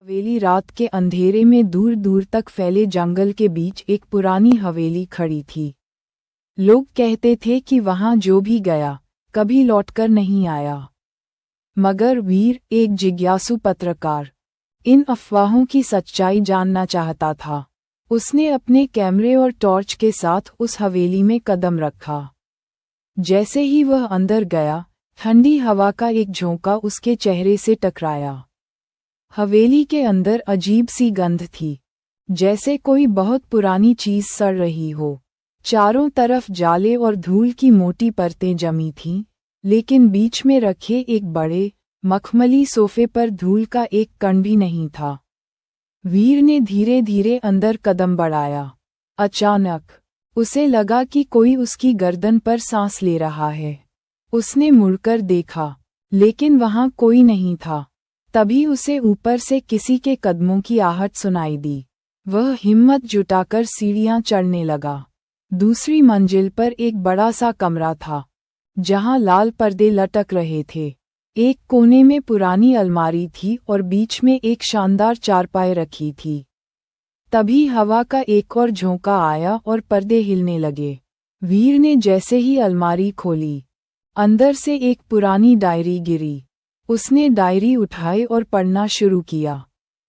हवेली रात के अंधेरे में दूर दूर तक फैले जंगल के बीच एक पुरानी हवेली खड़ी थी। लोग कहते थे कि वहां जो भी गया कभी लौटकर नहीं आया। मगर वीर, एक जिज्ञासु पत्रकार, इन अफवाहों की सच्चाई जानना चाहता था। उसने अपने कैमरे और टॉर्च के साथ उस हवेली में कदम रखा। जैसे ही वह अंदर गया, ठंडी हवा का एक झोंका उसके चेहरे से टकराया। हवेली के अंदर अजीब सी गंध थी, जैसे कोई बहुत पुरानी चीज सड़ रही हो। चारों तरफ जाले और धूल की मोटी परतें जमी थीं, लेकिन बीच में रखे एक बड़े, मखमली सोफे पर धूल का एक कण भी नहीं था। वीर ने धीरे धीरे अंदर कदम बढ़ाया। अचानक उसे लगा कि कोई उसकी गर्दन पर सांस ले रहा है। उसने मुड़कर देखा, लेकिन वहां कोई नहीं था। तभी उसे ऊपर से किसी के कदमों की आहट सुनाई दी। वह हिम्मत जुटाकर सीढ़ियां चढ़ने लगा। दूसरी मंजिल पर एक बड़ा सा कमरा था, जहां लाल पर्दे लटक रहे थे। एक कोने में पुरानी अलमारी थी और बीच में एक शानदार चारपाई रखी थी। तभी हवा का एक और झोंका आया और पर्दे हिलने लगे। वीर ने जैसे ही अलमारी खोली, अंदर से एक पुरानी डायरी गिरी। उसने डायरी उठाई और पढ़ना शुरू किया।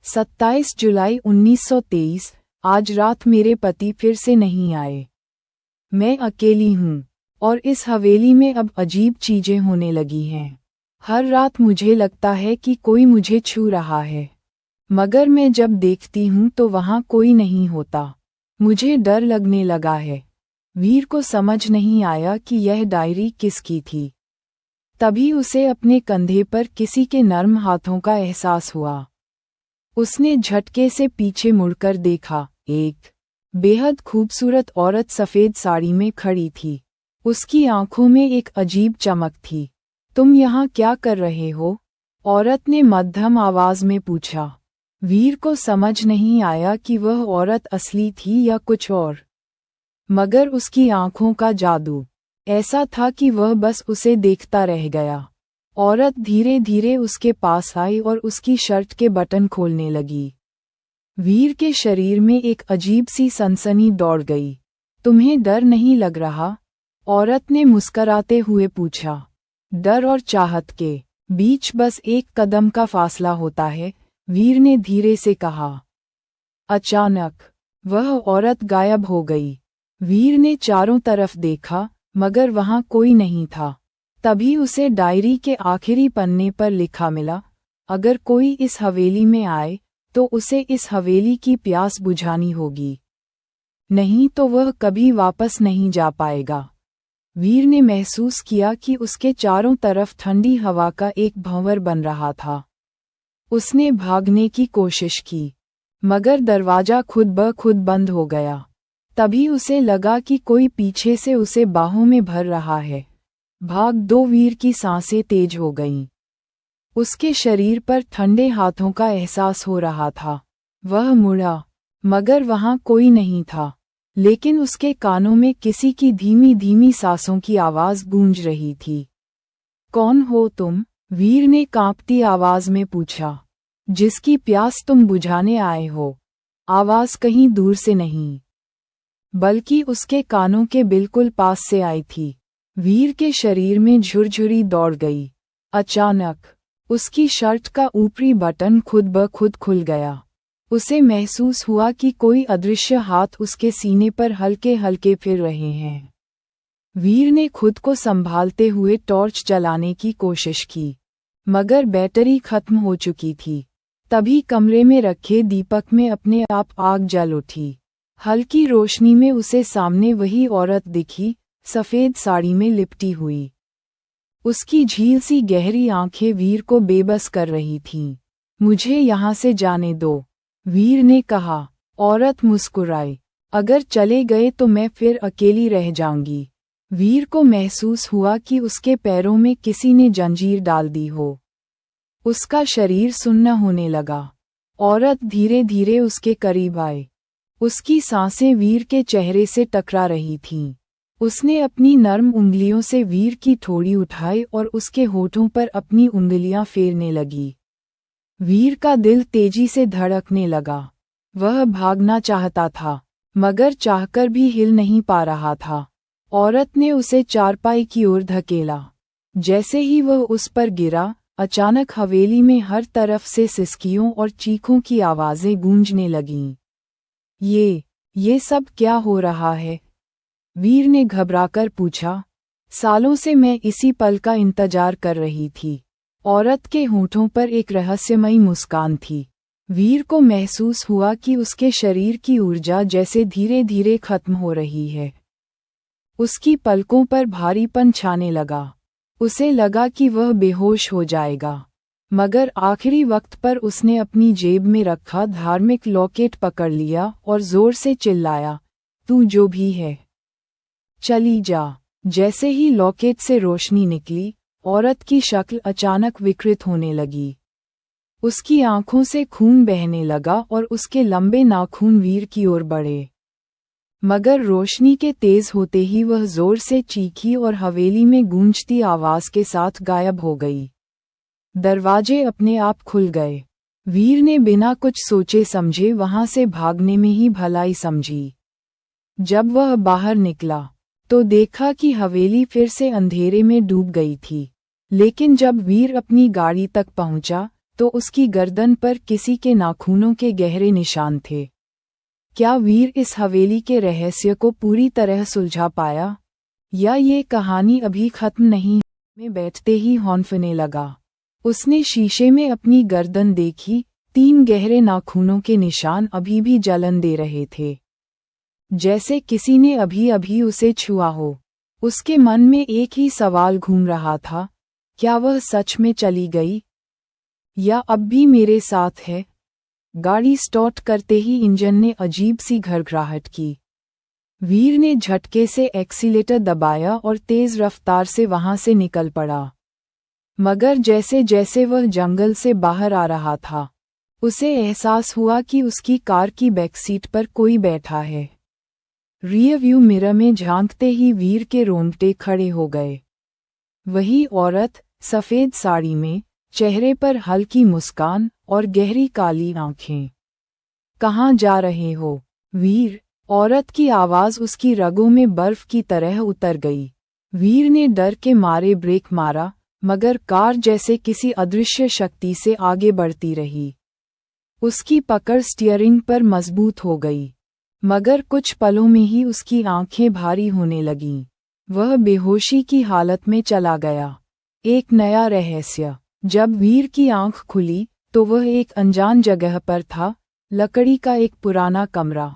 27 जुलाई 1923, आज रात मेरे पति फिर से नहीं आए। मैं अकेली हूँ और इस हवेली में अब अजीब चीजें होने लगी हैं। हर रात मुझे लगता है कि कोई मुझे छू रहा है, मगर मैं जब देखती हूँ तो वहाँ कोई नहीं होता। मुझे डर लगने लगा है। वीर को समझ नहीं आया कि यह डायरी किसकी थी। तभी उसे अपने कंधे पर किसी के नर्म हाथों का एहसास हुआ। उसने झटके से पीछे मुड़कर देखा। एक बेहद खूबसूरत औरत सफ़ेद साड़ी में खड़ी थी। उसकी आंखों में एक अजीब चमक थी। तुम यहाँ क्या कर रहे हो? औरत ने मध्यम आवाज में पूछा। वीर को समझ नहीं आया कि वह औरत असली थी या कुछ और, मगर उसकी आंखों का जादू ऐसा था कि वह बस उसे देखता रह गया। औरत धीरे धीरे उसके पास आई और उसकी शर्ट के बटन खोलने लगी। वीर के शरीर में एक अजीब सी सनसनी दौड़ गई। तुम्हें डर नहीं लग रहा? औरत ने मुस्कराते हुए पूछा। डर और चाहत के बीच बस एक कदम का फासला होता है, वीर ने धीरे से कहा। अचानक वह औरत गायब हो गई। वीर ने चारों तरफ देखा, मगर वहां कोई नहीं था। तभी उसे डायरी के आखिरी पन्ने पर लिखा मिला, अगर कोई इस हवेली में आए तो उसे इस हवेली की प्यास बुझानी होगी, नहीं तो वह कभी वापस नहीं जा पाएगा। वीर ने महसूस किया कि उसके चारों तरफ ठंडी हवा का एक भंवर बन रहा था। उसने भागने की कोशिश की, मगर दरवाजा खुद ब खुद बंद हो गया। तभी उसे लगा कि कोई पीछे से उसे बाहों में भर रहा है। भाग दो! वीर की सांसें तेज हो गईं। उसके शरीर पर ठंडे हाथों का एहसास हो रहा था। वह मुड़ा, मगर वहां कोई नहीं था, लेकिन उसके कानों में किसी की धीमी धीमी सांसों की आवाज गूंज रही थी। कौन हो तुम? वीर ने कांपती आवाज में पूछा। जिसकी प्यास तुम बुझाने आए हो। आवाज कहीं दूर से नहीं, बल्कि उसके कानों के बिल्कुल पास से आई थी। वीर के शरीर में झुरझुरी दौड़ गई। अचानक उसकी शर्ट का ऊपरी बटन खुद ब खुद खुल गया। उसे महसूस हुआ कि कोई अदृश्य हाथ उसके सीने पर हल्के हल्के फिर रहे हैं। वीर ने खुद को संभालते हुए टॉर्च जलाने की कोशिश की, मगर बैटरी खत्म हो चुकी थी। तभी कमरे में रखे दीपक में अपने आप आग जल उठी। हल्की रोशनी में उसे सामने वही औरत दिखी, सफ़ेद साड़ी में लिपटी हुई। उसकी झील सी गहरी आंखें वीर को बेबस कर रही थीं। मुझे यहाँ से जाने दो, वीर ने कहा। औरत मुस्कुराई। अगर चले गए तो मैं फिर अकेली रह जाऊंगी। वीर को महसूस हुआ कि उसके पैरों में किसी ने जंजीर डाल दी हो। उसका शरीर सुन्न होने लगा। औरत धीरे धीरे उसके करीब आई। उसकी सांसें वीर के चेहरे से टकरा रही थीं। उसने अपनी नर्म उंगलियों से वीर की ठोड़ी उठाई और उसके होठों पर अपनी उंगलियां फेरने लगी। वीर का दिल तेजी से धड़कने लगा। वह भागना चाहता था, मगर चाहकर भी हिल नहीं पा रहा था। औरत ने उसे चारपाई की ओर धकेला। जैसे ही वह उस पर गिरा, अचानक हवेली में हर तरफ से सिसकियों और चीखों की आवाजें गूंजने लगीं। ये सब क्या हो रहा है? वीर ने घबराकर पूछा। सालों से मैं इसी पल का इंतजार कर रही थी। औरत के होठों पर एक रहस्यमयी मुस्कान थी। वीर को महसूस हुआ कि उसके शरीर की ऊर्जा जैसे धीरे धीरे खत्म हो रही है। उसकी पलकों पर भारीपन छाने लगा। उसे लगा कि वह बेहोश हो जाएगा, मगर आखिरी वक्त पर उसने अपनी जेब में रखा धार्मिक लॉकेट पकड़ लिया और जोर से चिल्लाया, तू जो भी है, चली जा। जैसे ही लॉकेट से रोशनी निकली, औरत की शक्ल अचानक विकृत होने लगी। उसकी आंखों से खून बहने लगा और उसके लंबे नाखून वीर की ओर बढ़े। मगर रोशनी के तेज होते ही वह जोर से चीखी और हवेली में गूंजती आवाज के साथ गायब हो गई। दरवाजे अपने आप खुल गए। वीर ने बिना कुछ सोचे समझे वहां से भागने में ही भलाई समझी। जब वह बाहर निकला तो देखा कि हवेली फिर से अंधेरे में डूब गई थी। लेकिन जब वीर अपनी गाड़ी तक पहुंचा तो उसकी गर्दन पर किसी के नाखूनों के गहरे निशान थे। क्या वीर इस हवेली के रहस्य को पूरी तरह सुलझा पाया, या ये कहानी अभी खत्म नहीं? में बैठते ही हौंफने लगा। उसने शीशे में अपनी गर्दन देखी। 3 गहरे नाखूनों के निशान अभी भी जलन दे रहे थे, जैसे किसी ने अभी अभी उसे छुआ हो। उसके मन में एक ही सवाल घूम रहा था, क्या वह सच में चली गई, या अब भी मेरे साथ है? गाड़ी स्टार्ट करते ही इंजन ने अजीब सी घरघराहट की। वीर ने झटके से एक्सीलेटर दबाया और तेज रफ्तार से वहां से निकल पड़ा। मगर जैसे जैसे वह जंगल से बाहर आ रहा था, उसे एहसास हुआ कि उसकी कार की बैकसीट पर कोई बैठा है। रियर व्यू मिरर में झांकते ही वीर के रोंगटे खड़े हो गए। वही औरत, सफेद साड़ी में, चेहरे पर हल्की मुस्कान और गहरी काली आंखें। कहाँ जा रहे हो, वीर? औरत की आवाज उसकी रगों में बर्फ की तरह उतर गई। वीर ने डर के मारे ब्रेक मारा, मगर कार जैसे किसी अदृश्य शक्ति से आगे बढ़ती रही। उसकी पकड़ स्टीयरिंग पर मजबूत हो गई, मगर कुछ पलों में ही उसकी आंखें भारी होने लगीं। वह बेहोशी की हालत में चला गया। एक नया रहस्य। जब वीर की आंख खुली तो वह एक अनजान जगह पर था। लकड़ी का एक पुराना कमरा,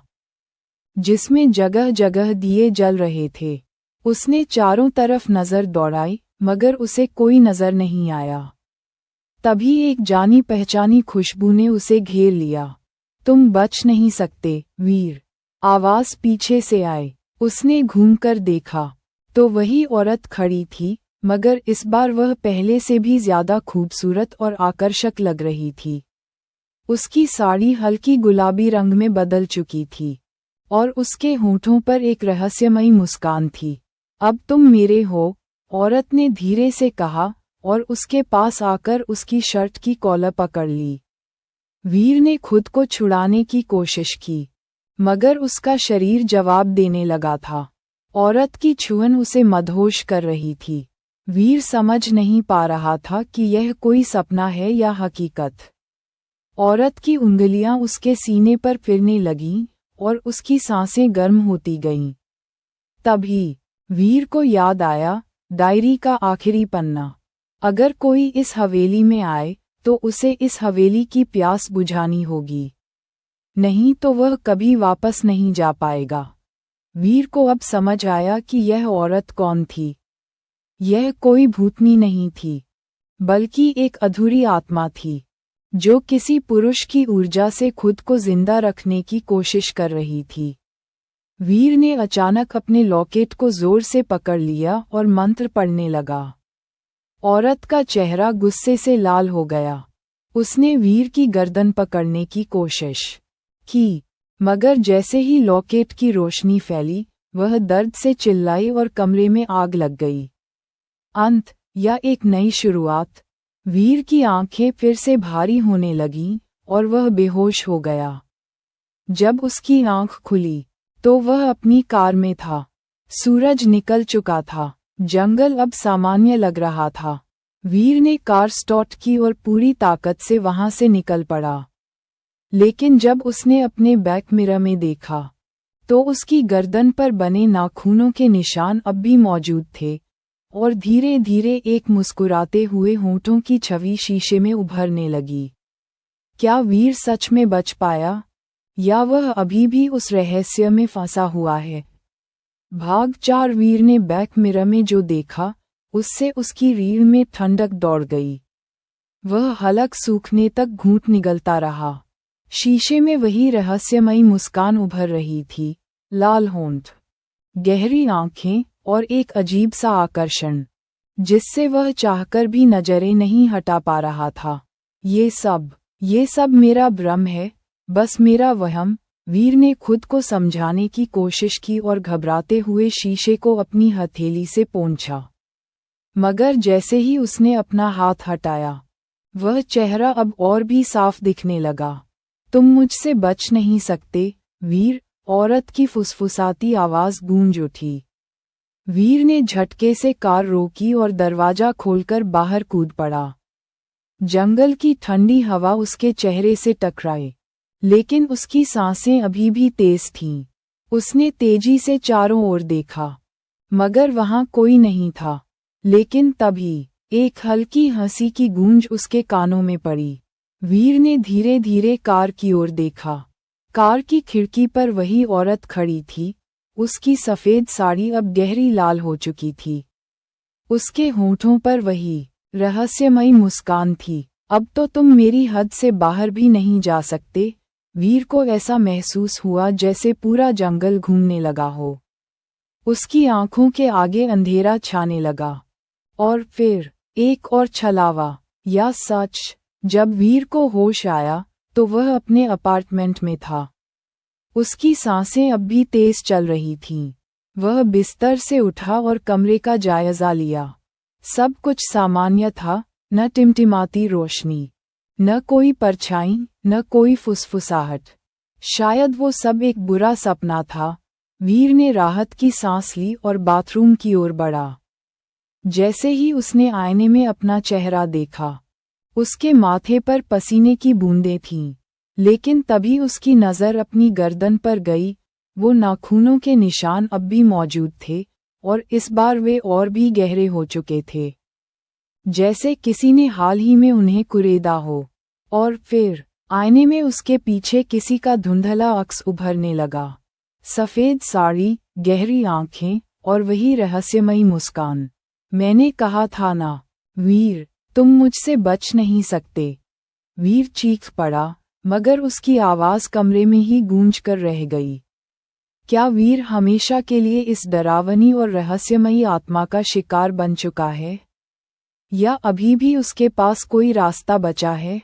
जिसमें जगह जगह दिए जल रहे थे। उसने चारों तरफ नजर दौड़ाई, मगर उसे कोई नजर नहीं आया। तभी एक जानी पहचानी खुशबू ने उसे घेर लिया। तुम बच नहीं सकते, वीर। आवाज पीछे से आई। उसने घूमकर देखा तो वही औरत खड़ी थी, मगर इस बार वह पहले से भी ज्यादा खूबसूरत और आकर्षक लग रही थी। उसकी साड़ी हल्की गुलाबी रंग में बदल चुकी थी, और उसके होठों पर एक रहस्यमयी मुस्कान थी। अब तुम मेरे हो, औरत ने धीरे से कहा, और उसके पास आकर उसकी शर्ट की कॉलर पकड़ ली। वीर ने खुद को छुड़ाने की कोशिश की, मगर उसका शरीर जवाब देने लगा था। औरत की छुअन उसे मदहोश कर रही थी। वीर समझ नहीं पा रहा था कि यह कोई सपना है या हकीकत। औरत की उंगलियां उसके सीने पर फिरने लगीं और उसकी सांसें गर्म होती गईं। तभी वीर को याद आया, डायरी का आखिरी पन्ना। अगर कोई इस हवेली में आए तो उसे इस हवेली की प्यास बुझानी होगी, नहीं तो वह कभी वापस नहीं जा पाएगा। वीर को अब समझ आया कि यह औरत कौन थी। यह कोई भूतनी नहीं थी, बल्कि एक अधूरी आत्मा थी, जो किसी पुरुष की ऊर्जा से खुद को जिंदा रखने की कोशिश कर रही थी। वीर ने अचानक अपने लॉकेट को जोर से पकड़ लिया और मंत्र पढ़ने लगा। औरत का चेहरा गुस्से से लाल हो गया। उसने वीर की गर्दन पकड़ने की कोशिश की, मगर जैसे ही लॉकेट की रोशनी फैली, वह दर्द से चिल्लाई और कमरे में आग लग गई। अंत या एक नई शुरुआत। वीर की आंखें फिर से भारी होने लगीं और वह बेहोश हो गया। जब उसकी आंख खुली तो वह अपनी कार में था। सूरज निकल चुका था, जंगल अब सामान्य लग रहा था। वीर ने कार स्टार्ट की और पूरी ताकत से वहां से निकल पड़ा। लेकिन जब उसने अपने बैक मिरर में देखा तो उसकी गर्दन पर बने नाखूनों के निशान अब भी मौजूद थे और धीरे धीरे एक मुस्कुराते हुए होंठों की छवि शीशे में उभरने लगी। क्या वीर सच में बच पाया, या वह अभी भी उस रहस्य में फंसा हुआ है? भाग 4। वीर ने बैक मिरर में जो देखा उससे उसकी रीढ़ में ठंडक दौड़ गई। वह हलक सूखने तक घूंट निगलता रहा। शीशे में वही रहस्यमयी मुस्कान उभर रही थी, लाल होंठ, गहरी आंखें और एक अजीब सा आकर्षण जिससे वह चाहकर भी नजरें नहीं हटा पा रहा था। ये सब मेरा भ्रम है, बस मेरा वहम। वीर ने खुद को समझाने की कोशिश की और घबराते हुए शीशे को अपनी हथेली से पोंछा। मगर जैसे ही उसने अपना हाथ हटाया, वह चेहरा अब और भी साफ दिखने लगा। तुम मुझसे बच नहीं सकते, वीर, औरत की फुसफुसाती आवाज गूंज उठी। वीर ने झटके से कार रोकी और दरवाजा खोलकर बाहर कूद पड़ा। जंगल की ठंडी हवा उसके चेहरे से टकराई, लेकिन उसकी सांसें अभी भी तेज थीं। उसने तेजी से चारों ओर देखा, मगर वहां कोई नहीं था। लेकिन तभी एक हल्की हंसी की गूंज उसके कानों में पड़ी। वीर ने धीरे धीरे कार की ओर देखा। कार की खिड़की पर वही औरत खड़ी थी। उसकी सफेद साड़ी अब गहरी लाल हो चुकी थी। उसके होंठों पर वही रहस्यमयी मुस्कान थी। अब तो तुम मेरी हद से बाहर भी नहीं जा सकते। वीर को ऐसा महसूस हुआ जैसे पूरा जंगल घूमने लगा हो। उसकी आंखों के आगे अंधेरा छाने लगा। और फिर एक और छलावा, या सच, जब वीर को होश आया तो वह अपने अपार्टमेंट में था। उसकी सांसें अब भी तेज चल रही थीं। वह बिस्तर से उठा और कमरे का जायजा लिया। सब कुछ सामान्य था, न टिमटिमाती रोशनी, न कोई परछाई, न कोई फुसफुसाहट। शायद वो सब एक बुरा सपना था। वीर ने राहत की सांस ली और बाथरूम की ओर बढ़ा। जैसे ही उसने आईने में अपना चेहरा देखा, उसके माथे पर पसीने की बूंदें थीं। लेकिन तभी उसकी नज़र अपनी गर्दन पर गई। वो नाखूनों के निशान अब भी मौजूद थे और इस बार वे और भी गहरे हो चुके थे, जैसे किसी ने हाल ही में उन्हें कुरेदा हो। और फिर आईने में उसके पीछे किसी का धुंधला अक्स उभरने लगा। सफ़ेद साड़ी, गहरी आंखें और वही रहस्यमयी मुस्कान। मैंने कहा था ना, वीर, तुम मुझसे बच नहीं सकते। वीर चीख पड़ा, मगर उसकी आवाज़ कमरे में ही गूंज कर रह गई। क्या वीर हमेशा के लिए इस डरावनी और रहस्यमयी आत्मा का शिकार बन चुका है, या अभी भी उसके पास कोई रास्ता बचा है?